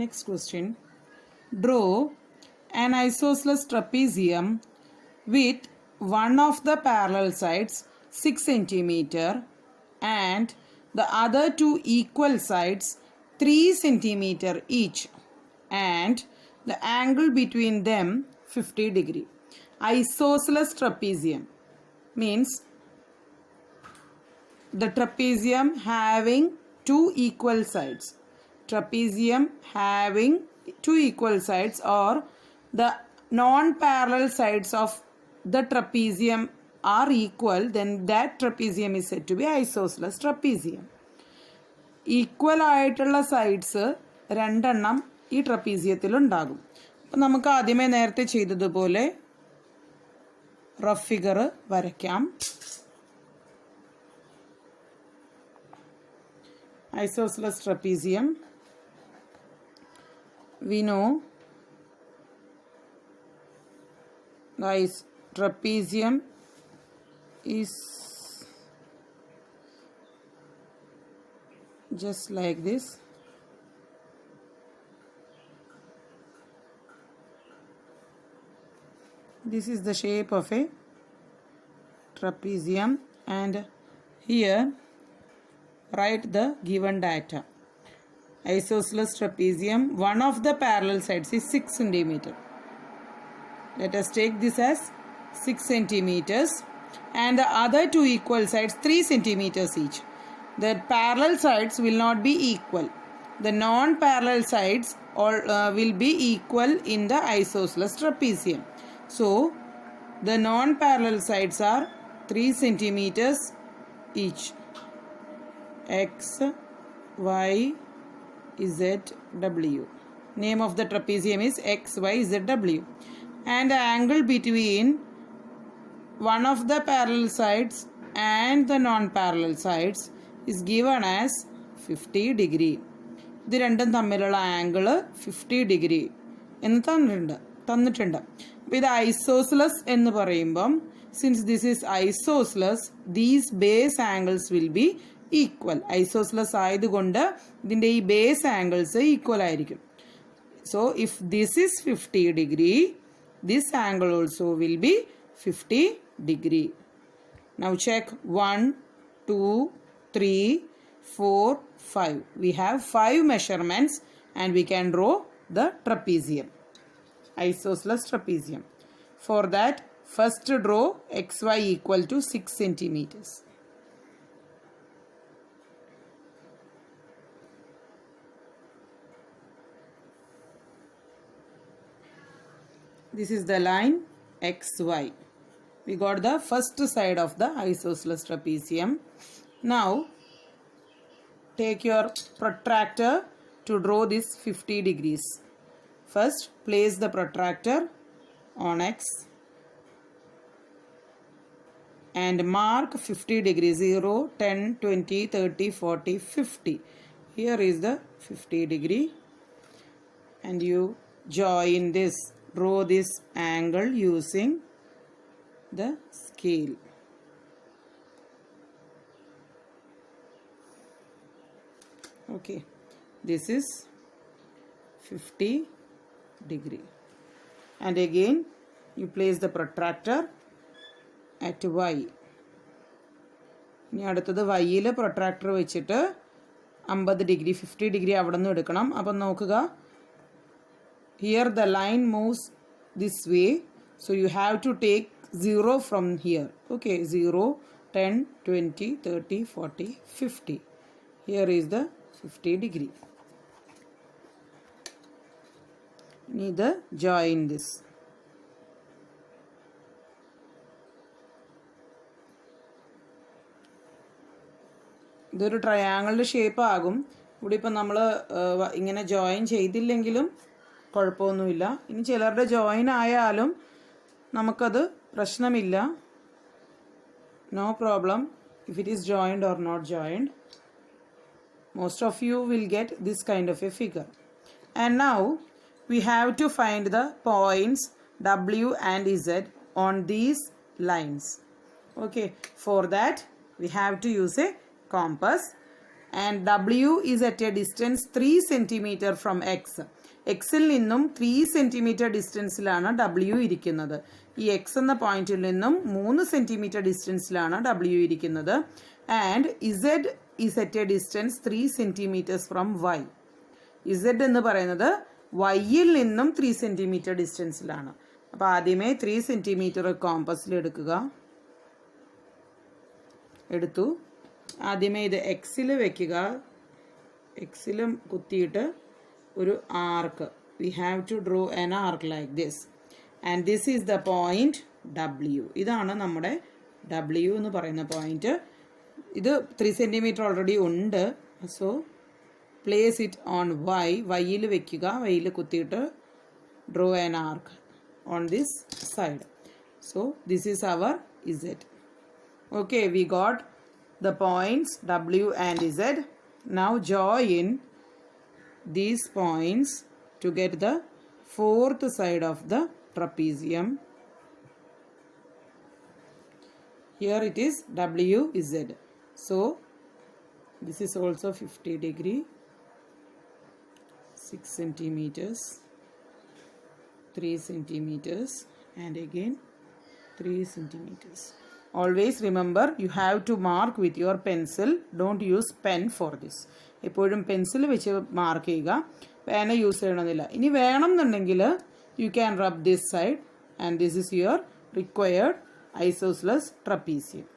Next question. Draw an isosceles trapezium with one of the parallel sides 6 cm and the other two equal sides 3 cm each, and the angle between them 50 degree. Isosceles trapezium means the trapezium having two equal sides. Trapezium having two equal sides, or the non-parallel sides of the trapezium are equal, then that trapezium is said to be isosceles trapezium. Equal ആയിട്ടുള്ള sides രണ്ടെണ്ണം ഈ ട്രപ്പീസിയത്തിൽ ഉണ്ടാകും. അപ്പം നമുക്ക് ആദ്യമേ നേരത്തെ ചെയ്തതുപോലെ rough figure വരയ്ക്കാം. Isosceles trapezium, we know guys, trapezium is just like this. This is the shape of a trapezium, and here write the given data. Isosceles trapezium, one of the parallel sides is 6 cm. Let us take this as 6 cm, and the other two equal sides 3 cm each. The parallel sides will not be equal. The non-parallel sides will be equal in the isosceles trapezium. So the non-parallel sides are 3 cm each. X, Y, Z, W. Name of the trapezium is X, Y, Z, W. And the angle between one of the parallel sides and the non-parallel sides is given as 50 degree. ഇത് രണ്ടും തമ്മിലുള്ള angle 50 degree എന്ന് തന്നിട്ടുണ്ട്. അപ്പോൾ ഇത് isosceles എന്ന് പറയുമ്പം, since this is isosceles, these base angles will be equal. Isosceles ആയതുകൊണ്ട് ഇതിൻ്റെ ഈ ബേസ് ആംഗിൾസ് ഈക്വൽ ആയിരിക്കും. So if this is 50 degree, this angle also will be 50 degree. Now check 1, 2, 3, 4, 5. We have 5 measurements and we can draw the trapezium, isosceles trapezium. For that, first draw xy equal to 6 centimeters. This is the line XY. We got the first side of the isosceles trapezium. Now take your protractor to draw this 50 degrees. First place the protractor on X and mark 50 degrees, 0, 10, 20, 30, 40, 50. Here is the 50 degree, and you join this. Draw this angle using the scale. Okay, this is 50 degree, and again you place the protractor at Y. ഇനി അടുത്തത് വൈയിൽ protractor വെച്ചിട്ട് 50 degree 50 degree അവിടെ നിന്ന് എടുക്കണം. അപ്പം നോക്കുക, here the line moves this way, so you have to take 0 from here. Okay, 0, 10, 20, 30, 40, 50. Here is the 50 degree. Need to join this. ഇതൊരു ട്രയാങ്കിളിൻ്റെ shape ആകും. ഇവിടെ ഇപ്പം നമ്മൾ ഇങ്ങനെ ജോയിൻ ചെയ്തില്ലെങ്കിലും കുഴപ്പമൊന്നുമില്ല. ഇനി ചിലരുടെ ജോയിൻ ആയാലും നമുക്കത് പ്രശ്നമില്ല. No problem if it is joined or not joined. Most of you will get this kind of a figure. And now we have to find the points W and Z on these lines. Okay, for that we have to use a compass. and W is at a distance 3 centimeter from X. എക്സിൽ നിന്നും 3 centimetre ഡിസ്റ്റൻസിലാണ് W ഇരിക്കുന്നത്. ഈ X എന്ന പോയിന്റിൽ നിന്നും 3 centimetre ഡിസ്റ്റൻസിലാണ് W ഇരിക്കുന്നത്. And Z is at a distance 3 centimetres from Y. Z എന്ന് പറയുന്നത് വൈയിൽ നിന്നും 3 സെൻറ്റിമീറ്റർ ഡിസ്റ്റൻസിലാണ്. അപ്പോൾ ആദ്യമേ 3 സെൻറ്റിമീറ്റർ കോമ്പസിൽ എടുത്തു. ആദ്യമേ ഇത് എക്സിൽ വെക്കുക. എക്സിലും കുത്തിയിട്ട് ഒരു arc. We have to draw an arc like this. And this is the point W. ഇതാണ് നമ്മുടെ W എന്ന് പറയുന്ന പോയിന്റ്. ഇത് 3 സെൻറ്റിമീറ്റർ ഓൾറെഡി ഉണ്ട്. So place it on Y. വൈയിൽ വെക്കുക. വൈയിൽ കുത്തിയിട്ട് draw an arc on this side. So this is our Z. Okay, we got the points W and Z. Now join these points to get the fourth side of the trapezium. Here it is WZ. So this is also 50 degree, 6 centimeters, 3 centimeters, and again 3 centimeters. Always remember, you have to mark with your pencil. Don't use pen for this. എപ്പോഴും pencil വെച്ച് mark ചെയ്യുക. പേന use ചെയ്യണമെന്നില്ല. ഇനി വേണമെന്നുണ്ടെങ്കിൽ you can rub this side and this is your required isosceles trapezium.